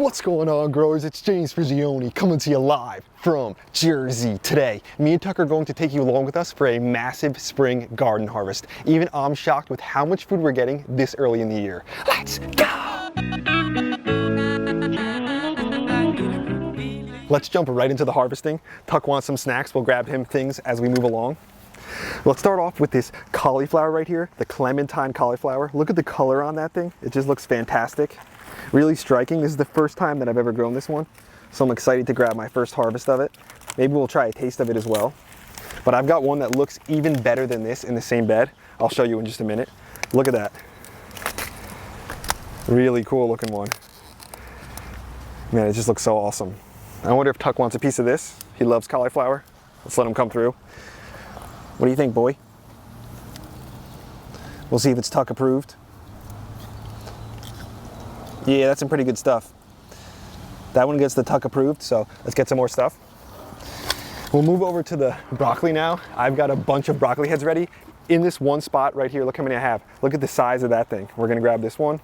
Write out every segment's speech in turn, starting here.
What's going on, growers? It's James Prigioni coming to you live from Jersey today. Me and Tuck are going to take you along with us for a massive spring garden harvest. Even I'm shocked with how much food we're getting this early in the year. Let's go! Let's jump right into the harvesting. Tuck wants some snacks. We'll grab him things as we move along. Let's start off with this cauliflower right here, the Clementine Cauliflower. Look at the color on that thing. It just looks fantastic. Really striking. This is the first time that I've ever grown this one, so I'm excited to grab my first harvest of it. Maybe we'll try a taste of it as well. But I've got one that looks even better than this in the same bed. I'll show you in just a minute. Look at that. Really cool looking one. Man, it just looks so awesome. I wonder if Tuck wants a piece of this. He loves cauliflower. Let's let him come through. What do you think, boy? We'll see if it's Tuck approved. Yeah, that's some pretty good stuff. That one gets the Tuck approved, so let's get some more stuff. We'll move over to the broccoli now. I've got a bunch of broccoli heads ready in this one spot right here. Look how many I have. Look at the size of that thing. We're gonna grab this one.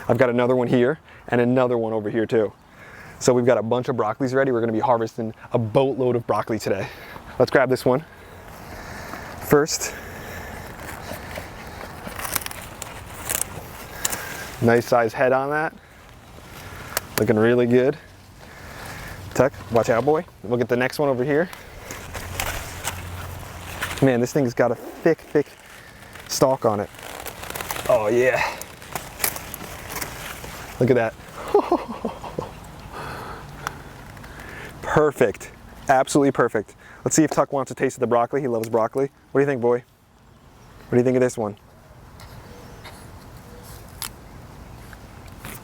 I've got another one here and another one over here too. So we've got a bunch of broccolis ready. We're gonna be harvesting a boatload of broccoli today. Let's grab this one first. Nice size head on that. Looking really good. Tuck, watch out, boy. We'll get the next one over here. Man, this thing's got a thick, thick stalk on it. Oh yeah. Look at that. Perfect. Absolutely perfect. Let's see if Tuck wants a taste of the broccoli. He loves broccoli. What do you think, boy? What do you think of this one?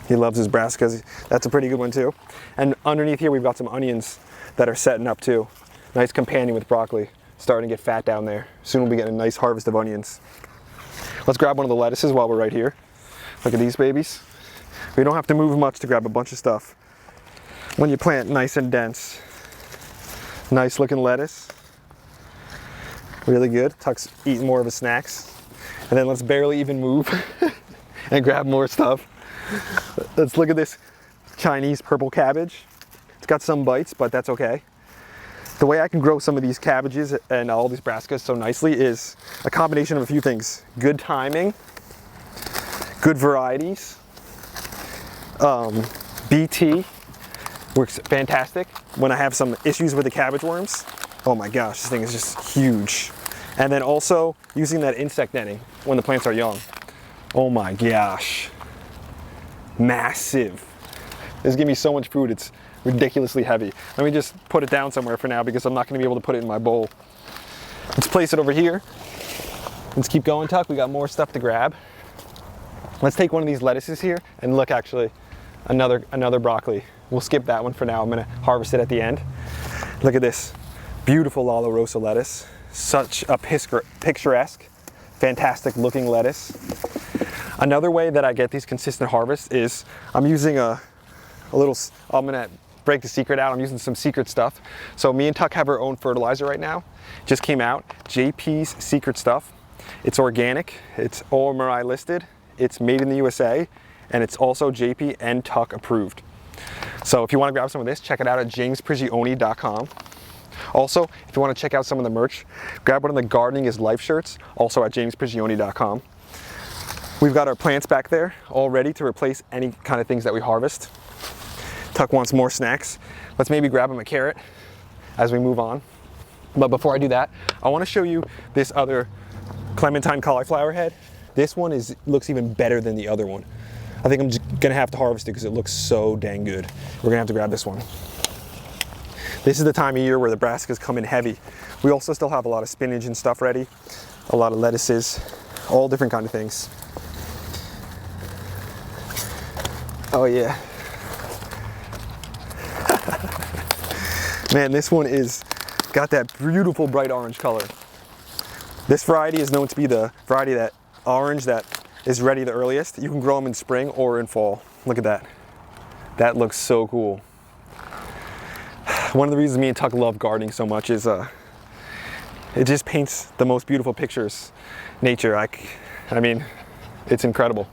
He loves his brassicas. That's a pretty good one too. And underneath here, we've got some onions that are setting up too. Nice companion with broccoli. Starting to get fat down there. Soon we'll be getting a nice harvest of onions. Let's grab one of the lettuces while we're right here. Look at these babies. We don't have to move much to grab a bunch of stuff. When you plant nice and dense. Nice looking lettuce. Really good. Tuck's eating more of his snacks. And then let's barely even move and grab more stuff. Let's look at this Chinese purple cabbage. It's got some bites, but that's okay. The way I can grow some of these cabbages and all these brassicas so nicely is a combination of a few things. Good timing, good varieties, BT works fantastic. When I have some issues with the cabbage worms, oh my gosh, this thing is just huge. And then also using that insect netting when the plants are young. Oh my gosh. Massive. This is giving me so much food, it's ridiculously heavy. Let me just put it down somewhere for now because I'm not going to be able to put it in my bowl. Let's place it over here. Let's keep going, Tuck. We got more stuff to grab. Let's take one of these lettuces here and look, actually, another broccoli. We'll skip that one for now. I'm going to harvest it at the end. Look at this beautiful Lollo Rossa lettuce. Such a picturesque, fantastic looking lettuce. Another way that I get these consistent harvests is I'm using I'm gonna break the secret out. I'm using some secret stuff. So me and Tuck have our own fertilizer right now. Just came out, JP's Secret Stuff. It's organic, it's OMRI listed, it's made in the USA, and it's also JP and Tuck approved. So if you wanna grab some of this, check it out at jamesprigioni.com. Also, if you wanna check out some of the merch, grab one of the Gardening is Life shirts, also at jamesprigioni.com. We've got our plants back there all ready to replace any kind of things that we harvest. Tuck wants more snacks. Let's maybe grab him a carrot as we move on. But before I do that, I want to show you this other Clementine cauliflower head. This one looks even better than the other one. I think I'm just gonna have to harvest it because it looks so dang good. We're gonna have to grab this one. This is the time of year where the brassicas come in heavy. We also still have a lot of spinach and stuff ready, a lot of lettuces, all different kind of things. Oh yeah. Man, this one got that beautiful bright orange color. This variety is known to be the variety that is ready the earliest. You can grow them in spring or in fall. Look at that. That looks so cool. One of the reasons me and Tuck love gardening so much is it just paints the most beautiful pictures. Nature, I mean, it's incredible.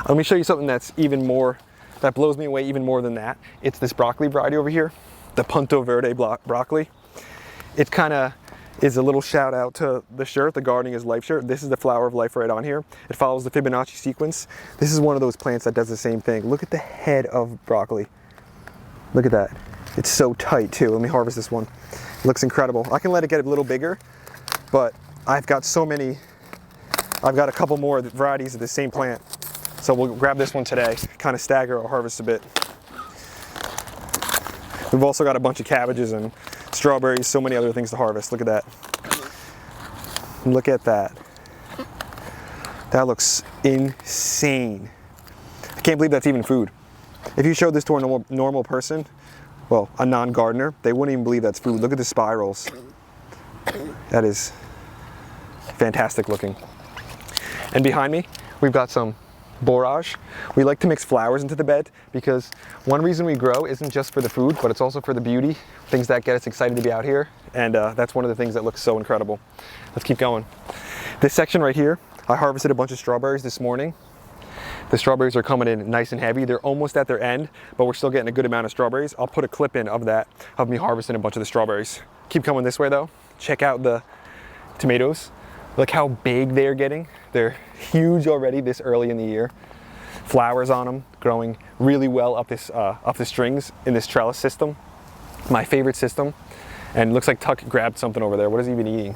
Let me show you something that's even more that blows me away even more than that, it's this broccoli variety over here, the Punto Verde broccoli. It kind of is a little shout out to the shirt, the Gardening is Life shirt. This is the flower of life right on here. It follows the Fibonacci sequence. This is one of those plants that does the same thing. Look at the head of broccoli. Look at that. It's so tight too. Let me harvest this one. It looks incredible. I can let it get a little bigger, but I've got so many. I've got a couple more varieties of the same plant. So we'll grab this one today, kind of stagger our harvest a bit. We've also got a bunch of cabbages and strawberries, so many other things to harvest. Look at that. Look at that. That looks insane. I can't believe that's even food. If you showed this to a normal person, well, a non-gardener, they wouldn't even believe that's food. Look at the spirals. That is fantastic looking. And behind me, we've got some borage. We like to mix flowers into the bed because one reason we grow isn't just for the food, but it's also for the beauty, things that get us excited to be out here. And that's one of the things that looks so incredible. Let's keep going. This section right here, I harvested a bunch of strawberries this morning. The strawberries are coming in nice and heavy. They're almost at their end, but we're still getting a good amount of strawberries. I'll put a clip in of that, of me harvesting a bunch of the strawberries. Keep coming this way though. Check out the tomatoes. Look how big they're getting. They're huge already this early in the year. Flowers on them, growing really well up the strings in this trellis system. My favorite system. And it looks like Tuck grabbed something over there. What is he even eating?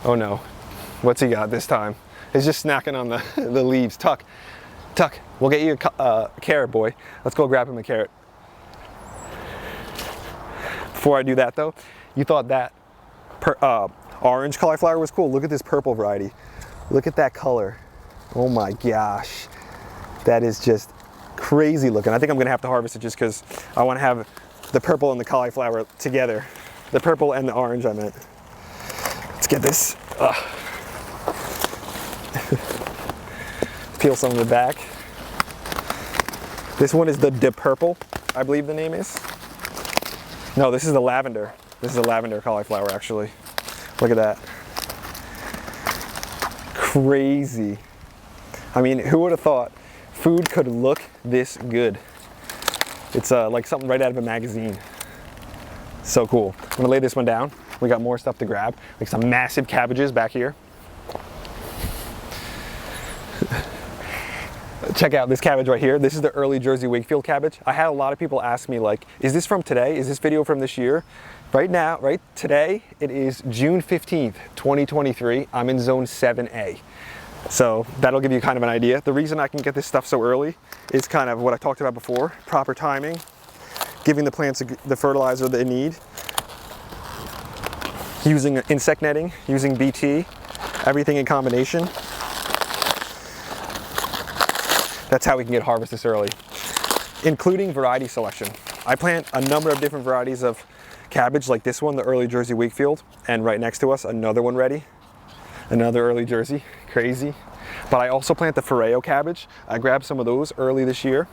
Oh no, what's he got this time? He's just snacking on the leaves. Tuck, we'll get you a carrot, boy. Let's go grab him a carrot. Before I do that though, you thought that orange cauliflower was cool. Look at this purple variety. Look at that color. Oh my gosh. That is just crazy looking. I think I'm gonna have to harvest it just because I want to have the purple and the cauliflower together. The purple and the orange, I meant. Let's get this. Peel some of the back. This one is the De Purple, I believe the name is. No, this is the lavender. This is a lavender cauliflower actually. Look at that. Crazy. I mean, who would have thought food could look this good? It's like something right out of a magazine. So cool. I'm gonna lay this one down. We got more stuff to grab, like some massive cabbages back here. Check out this cabbage right here. This is the early Jersey Wakefield cabbage. I had a lot of people ask me like, is this from today? Is this video from this year? Right now, right today, it is June 15th, 2023. I'm in zone 7A. So that'll give you kind of an idea. The reason I can get this stuff so early is kind of what I talked about before, proper timing, giving the plants the fertilizer they need, using insect netting, using BT, everything in combination. That's how we can get harvest this early, including variety selection. I plant a number of different varieties of cabbage like this one, the early Jersey Wakefield, and right next to us, another one ready. Another early Jersey, crazy. But I also plant the Farao Cabbage. I grabbed some of those early this year,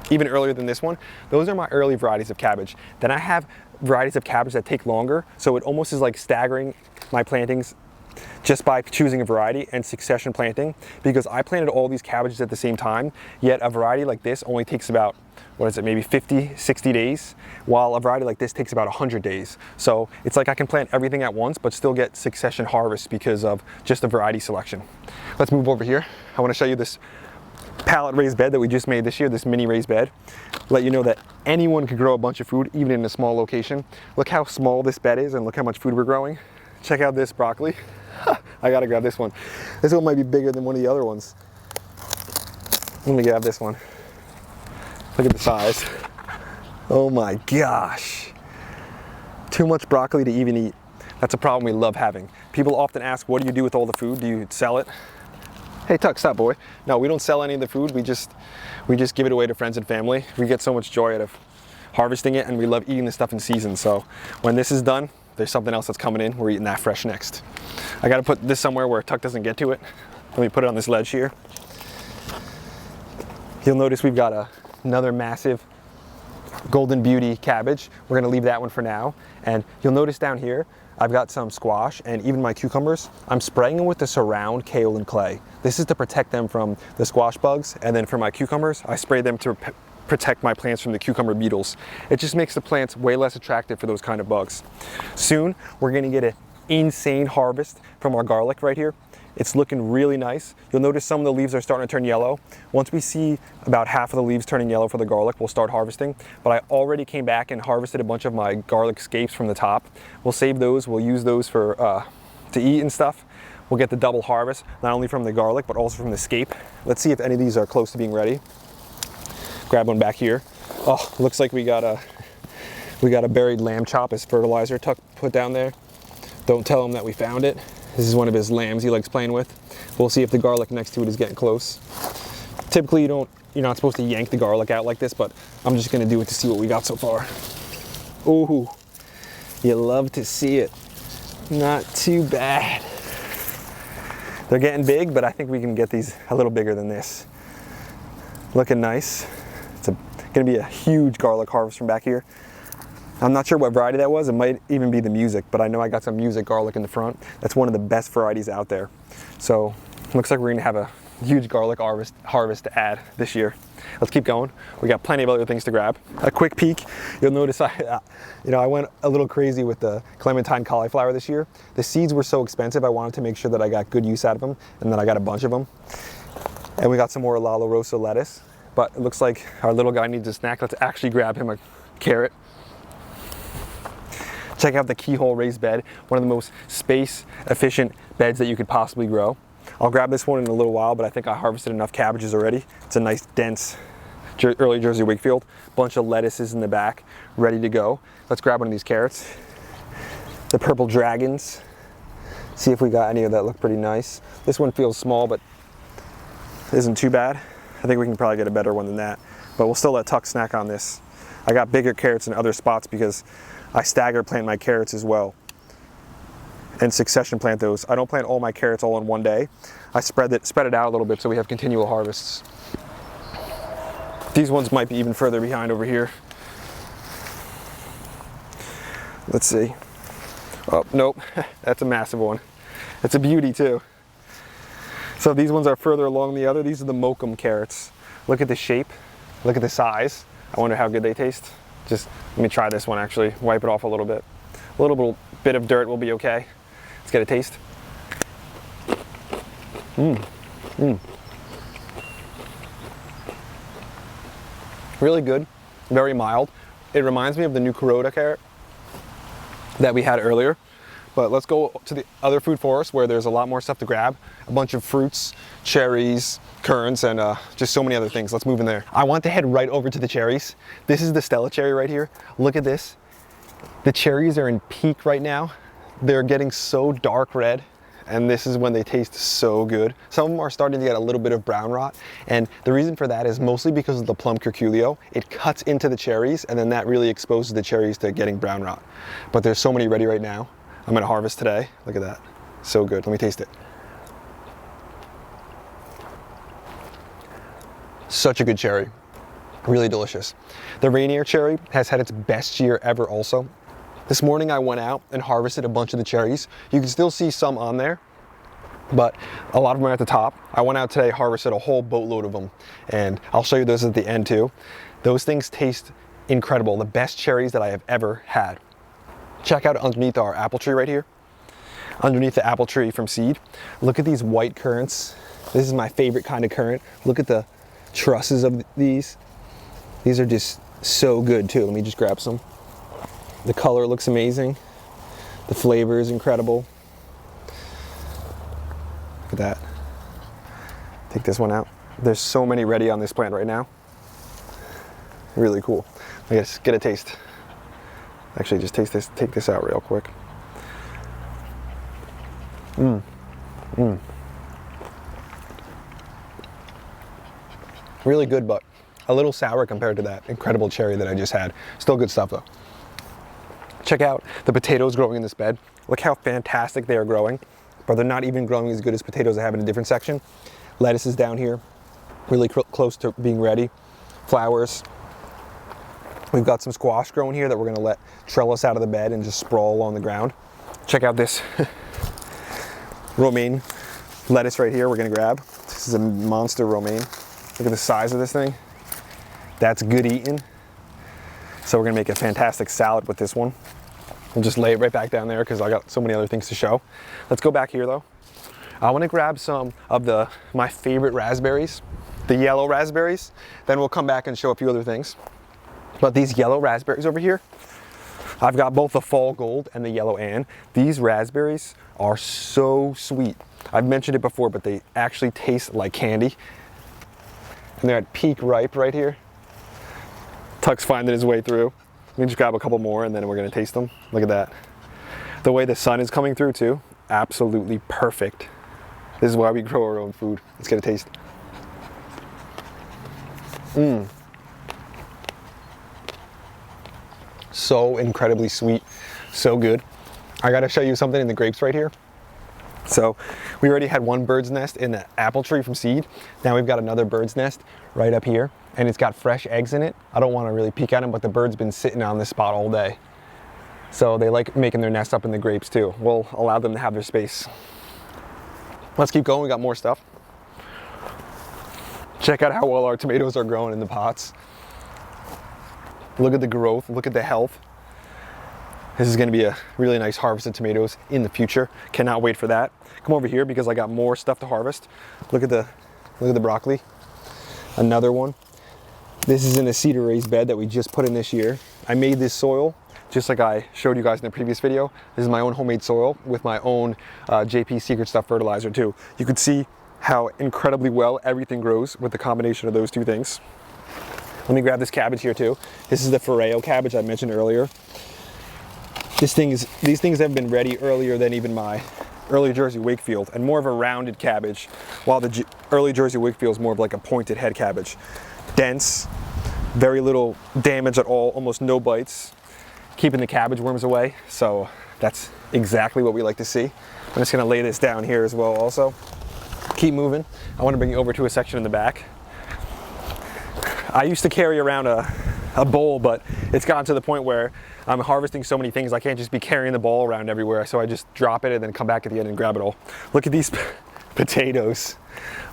even earlier than this one. Those are my early varieties of cabbage. Then I have varieties of cabbage that take longer, so it almost is like staggering my plantings just by choosing a variety and succession planting, because I planted all these cabbages at the same time, yet a variety like this only takes about, what is it, maybe 50, 60 days, while a variety like this takes about 100 days. So it's like I can plant everything at once, but still get succession harvest because of just the variety selection. Let's move over here. I want to show you this pallet raised bed that we just made this year, this mini raised bed. Let you know that anyone can grow a bunch of food, even in a small location. Look how small this bed is and look how much food we're growing. Check out this broccoli. I gotta grab this one. This one might be bigger than one of the other ones. Let me grab this one. Look at the size. Oh my gosh. Too much broccoli to even eat. That's a problem we love having. People often ask, what do you do with all the food? Do you sell it? Hey Tuck, stop boy. No, we don't sell any of the food. We just give it away to friends and family. We get so much joy out of harvesting it, and we love eating the stuff in season. So when this is done, there's something else that's coming in. We're eating that fresh next. I gotta put this somewhere where Tuck doesn't get to it. Let me put it on this ledge here. You'll notice we've got another massive Golden Beauty cabbage. We're gonna leave that one for now. And you'll notice down here, I've got some squash and even my cucumbers. I'm spraying them with the Surround Kaolin Clay. This is to protect them from the squash bugs. And then for my cucumbers, I spray them to protect my plants from the cucumber beetles. It just makes the plants way less attractive for those kind of bugs. Soon, we're gonna get an insane harvest from our garlic right here. It's looking really nice. You'll notice some of the leaves are starting to turn yellow. Once we see about half of the leaves turning yellow for the garlic, we'll start harvesting. But I already came back and harvested a bunch of my garlic scapes from the top. We'll save those, we'll use those for to eat and stuff. We'll get the double harvest, not only from the garlic, but also from the scape. Let's see if any of these are close to being ready. Grab one back here. Oh, looks like we got a buried lamb chop as fertilizer put down there. Don't tell him that we found it. This is one of his lambs he likes playing with. We'll see if the garlic next to it is getting close. Typically you're not supposed to yank the garlic out like this, but I'm just gonna do it to see what we got so far. Ooh, you love to see it. Not too bad. They're getting big, but I think we can get these a little bigger than this. Looking nice. It's gonna be a huge garlic harvest from back here. I'm not sure what variety that was. It might even be the music, but I know I got some music garlic in the front. That's one of the best varieties out there. So looks like we're gonna have a huge garlic harvest to add this year. Let's keep going. We got plenty of other things to grab. A quick peek, you'll notice I went a little crazy with the Clementine Cauliflower this year. The seeds were so expensive, I wanted to make sure that I got good use out of them, and then I got a bunch of them. And we got some more Lollo Rossa lettuce, but it looks like our little guy needs a snack. Let's actually grab him a carrot. Check out the keyhole raised bed, one of the most space efficient beds that you could possibly grow. I'll grab this one in a little while, but I think I harvested enough cabbages already. It's a nice dense early Jersey Wakefield. Bunch of lettuces in the back, ready to go. Let's grab one of these carrots. The purple dragons. See if we got any of that look pretty nice. This one feels small, but isn't too bad. I think we can probably get a better one than that, but we'll still let Tuck snack on this. I got bigger carrots in other spots because I stagger plant my carrots as well and succession plant those. I don't plant all my carrots all in one day. I spread it out a little bit so we have continual harvests. These ones might be even further behind over here. Let's see. Oh, nope, that's a massive one. It's a beauty too. So these ones are further along the other. These are the Mokum carrots. Look at the shape, look at the size. I wonder how good they taste. Just let me try this one actually, wipe it off a little bit. A little bit of dirt will be okay. Let's get a taste. Really good, very mild. It reminds me of the new Carrot carrot that we had earlier. But let's go to the other food forest where there's a lot more stuff to grab. A bunch of fruits, cherries, currants, and just so many other things. Let's move in there. I want to head right over to the cherries. This is the Stella Cherry right here. Look at this. The cherries are in peak right now. They're getting so dark red, and this is when they taste so good. Some of them are starting to get a little bit of brown rot, and the reason for that is mostly because of the plum curculio. It cuts into the cherries, and then that really exposes the cherries to getting brown rot. But there's so many ready right now. I'm gonna harvest today. Look at that. So good. Let me taste it. Such a good cherry. Really delicious. The Rainier Cherry has had its best year ever also. This morning I went out and harvested a bunch of the cherries. You can still see some on there, but a lot of them are at the top. I went out today, harvested a whole boatload of them, and I'll show you those at the end too. Those things taste incredible. The best cherries that I have ever had. Check out underneath our apple tree right here. Underneath the apple tree from seed. Look at these white currants. This is my favorite kind of currant. Look at the trusses of these. These are just so good too. Let me just grab some. The color looks amazing. The flavor is incredible. Look at that. Take this one out. There's so many ready on this plant right now. Really cool. I guess get a taste. Actually, just take this out real quick. Really good, but a little sour compared to that incredible cherry that I just had. Still good stuff though. Check out the potatoes growing in this bed. Look how fantastic they are growing, but they're not even growing as good as potatoes I have in a different section. Lettuce is down here, really close to being ready. Flowers. We've got some squash growing here that we're gonna let trellis out of the bed and just sprawl along the ground. Check out this romaine lettuce right here we're gonna grab. This is a monster romaine. Look at the size of this thing. That's good eating. So we're gonna make a fantastic salad with this one. We'll just lay it right back down there because I got so many other things to show. Let's go back here though. I wanna grab some of my favorite raspberries, the yellow raspberries. Then we'll come back and show a few other things. But these yellow raspberries over here, I've got both the fall gold and the yellow Ann. These raspberries are so sweet. I've mentioned it before, but they actually taste like candy. And they're at peak ripe right here. Tuck's finding his way through. We can just grab a couple more and then we're gonna taste them. Look at that. The way the sun is coming through too, absolutely perfect. This is why we grow our own food. Let's get a taste. So incredibly sweet, so good. I gotta show you something in the grapes right here. So we already had one bird's nest in the apple tree from seed. Now we've got another bird's nest right up here, and it's got fresh eggs in it. I don't want to really peek at them, but the bird's been sitting on this spot all day. So they like making their nest up in the grapes too. We'll allow them to have their space. Let's keep going, we got more stuff. Check out how well our tomatoes are growing in the pots. Look at the growth, look at the health. This is gonna be a really nice harvest of tomatoes in the future. Cannot wait for that. Come over here because I got more stuff to harvest. Look at the broccoli. Another one. This is in a cedar raised bed that we just put in this year. I made this soil just like I showed you guys in the previous video. This is my own homemade soil with my own JP Secret Stuff fertilizer too. You can see how incredibly well everything grows with the combination of those two things. Let me grab this cabbage here too. This is the Farao cabbage I mentioned earlier. These things have been ready earlier than even my early Jersey Wakefield, and more of a rounded cabbage, while the early Jersey Wakefield is more of like a pointed head cabbage. Dense, very little damage at all, almost no bites, keeping the cabbage worms away. So that's exactly what we like to see. I'm just gonna lay this down here as well also. Keep moving. I wanna bring you over to a section in the back. I used to carry around a bowl, but it's gotten to the point where I'm harvesting so many things I can't just be carrying the ball around everywhere, so I just drop it and then come back at the end and grab it all. Look at these potatoes.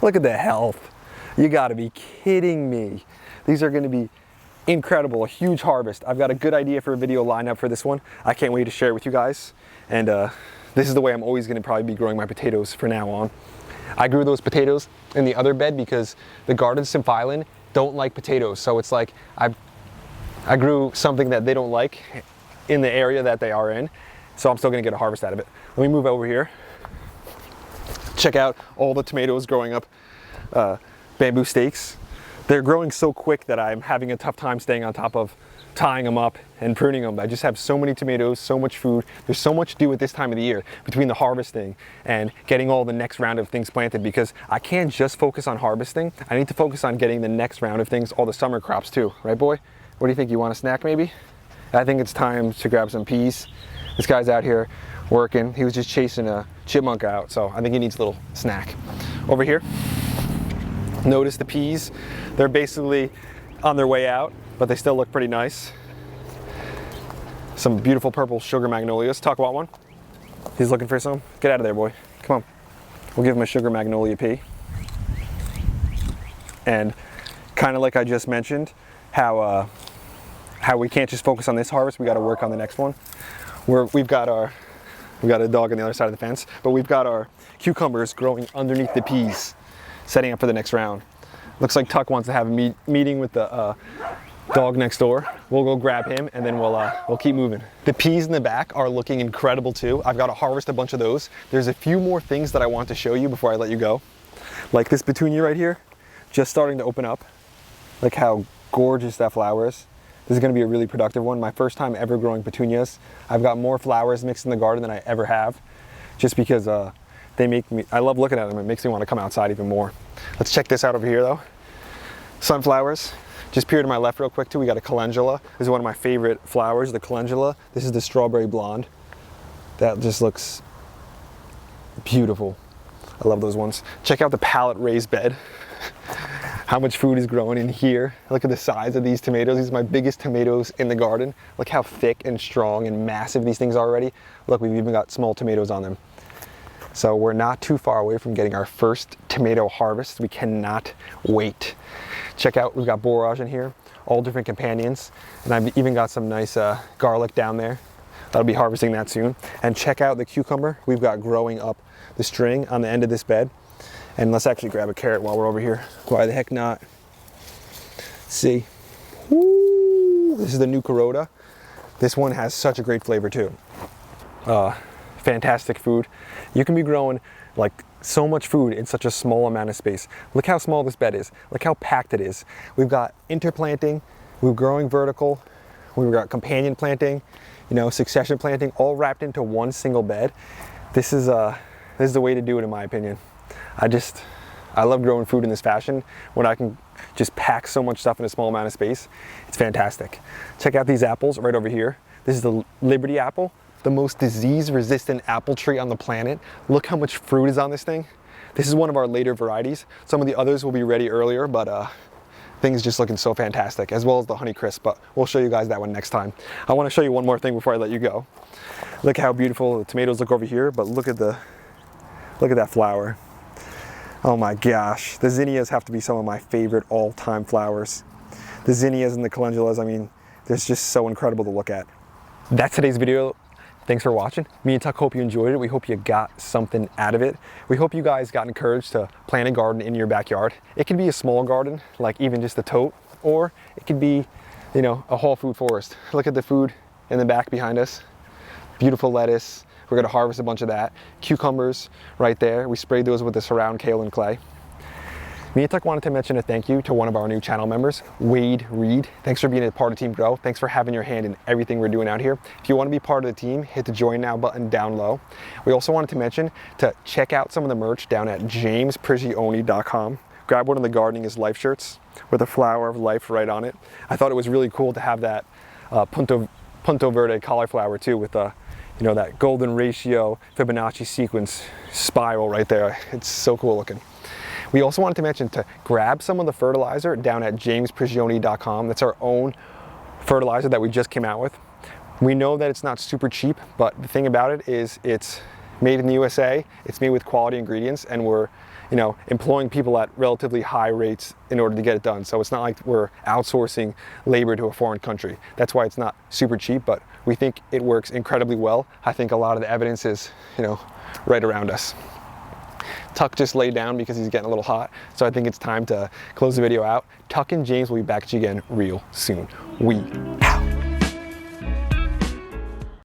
Look at the health. You gotta be kidding me. These are gonna be incredible, a huge harvest. I've got a good idea for a video lined up for this one. I can't wait to share it with you guys. And this is the way I'm always gonna probably be growing my potatoes from now on. I grew those potatoes in the other bed because the garden Symphylan don't like potatoes, so it's like I grew something that they don't like in the area that they are in, so I'm still gonna get a harvest out of it. Let me move over here. Check out all the tomatoes growing up bamboo stakes. They're growing so quick that I'm having a tough time staying on top of tying them up and pruning them. I just have so many tomatoes, so much food. There's so much to do at this time of the year between the harvesting and getting all the next round of things planted, because I can't just focus on harvesting. I need to focus on getting the next round of things, all the summer crops too, right boy? What do you think, you want a snack maybe? I think it's time to grab some peas. This guy's out here working. He was just chasing a chipmunk out, so I think he needs a little snack. Over here, notice the peas. They're basically on their way out, but they still look pretty nice. Some beautiful purple sugar magnolias. Talk about one. He's looking for some. Get out of there, boy. Come on. We'll give him a sugar Magnolia Pea. And kind of like I just mentioned, how we can't just focus on this harvest, we got to work on the next one. We've got a dog on the other side of the fence, but we've got our cucumbers growing underneath the peas, setting up for the next round. Looks like Tuck wants to have a meeting with the dog next door. We'll go grab him and then we'll keep moving. The peas in the back are looking incredible too. I've got to harvest a bunch of those. There's a few more things that I want to show you before I let you go. Like this petunia right here, just starting to open up. Look how gorgeous that flower is. This is going to be a really productive one. My first time ever growing petunias. I've got more flowers mixed in the garden than I ever have, just because they make me, I love looking at them. It makes me want to come outside even more. Let's check this out over here though. Sunflowers. Just peer to my left real quick too. We got a Calendula. This is one of my favorite flowers, the Calendula. This is the strawberry blonde. That just looks beautiful. I love those ones. Check out the pallet raised bed. How much food is growing in here. Look at the size of these tomatoes. These are my biggest tomatoes in the garden. Look how thick and strong and massive these things are already. Look, we've even got small tomatoes on them. So we're not too far away from getting our first tomato harvest. We cannot wait. Check out, we've got borage in here. all different companions. And I've even got some nice garlic down there. I'll be harvesting that soon. And check out the cucumber we've got growing up the string on the end of this bed. And let's actually grab a carrot while we're over here. Why the heck not? See, woo, this is the new Carrota. This one has such a great flavor too. Fantastic food. You can be growing like so much food in such a small amount of space. Look how small this bed is. Look how packed it is. We've got interplanting, we're growing vertical, we've got companion planting, you know, succession planting, all wrapped into one single bed. This is the way to do it in my opinion. I love growing food in this fashion when I can just pack so much stuff in a small amount of space. It's fantastic. Check out these apples right over here. This is the Liberty apple, the most disease-resistant apple tree on the planet. Look how much fruit is on this thing. This is one of our later varieties. Some of the others will be ready earlier, but things just looking so fantastic, as well as the Honeycrisp, but we'll show you guys that one next time. I want to show you one more thing before I let you go. Look how beautiful the tomatoes look over here, but look at that flower. Oh my gosh, the zinnias have to be some of my favorite all-time flowers. The zinnias and the calendulas, I mean, they're just so incredible to look at. That's today's video. Thanks for watching. Me and Tuck hope you enjoyed it. We hope you got something out of it. We hope you guys got encouraged to plant a garden in your backyard. It can be a small garden, like even just a tote, or it could be, you know, a whole food forest. Look at the food in the back behind us. Beautiful lettuce. We're gonna harvest a bunch of that. Cucumbers right there. We sprayed those with the surround kale and clay. Me and Tuck wanted to mention a thank you to one of our new channel members, Wade Reed. Thanks for being a part of Team Grow. Thanks for having your hand in everything we're doing out here. If you want to be part of the team, hit the join now button down low. We also wanted to mention to check out some of the merch down at jamesprigioni.com. Grab one of the Gardening is Life shirts with a flower of life right on it. I thought it was really cool to have that Punto Verde cauliflower too, with you know, that golden ratio Fibonacci sequence spiral right there. It's so cool looking. We also wanted to mention to grab some of the fertilizer down at jamesprigioni.com. That's our own fertilizer that we just came out with. We know that it's not super cheap, but the thing about it is it's made in the USA, it's made with quality ingredients, and we're, you know, employing people at relatively high rates in order to get it done. So it's not like we're outsourcing labor to a foreign country. That's why it's not super cheap, but we think it works incredibly well. I think a lot of the evidence is, you know, right around us. Tuck just laid down because he's getting a little hot, so I think it's time to close the video out. Tuck and James will be back at you again real soon. We out.